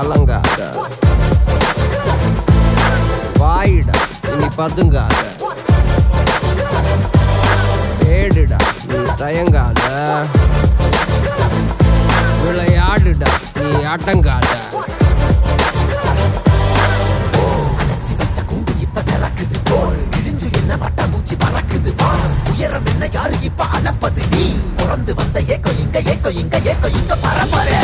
கலங்காத, வாயிடா இனி பதுங்காத, தேடுடா நீ தயங்காத, விளையாடுடா நீ அடங்காத. உயரம் என்ன யாரு இப்ப அளப்பது நீ பிறந்து வந்த ஏக்கோ இங்க பரம்பரை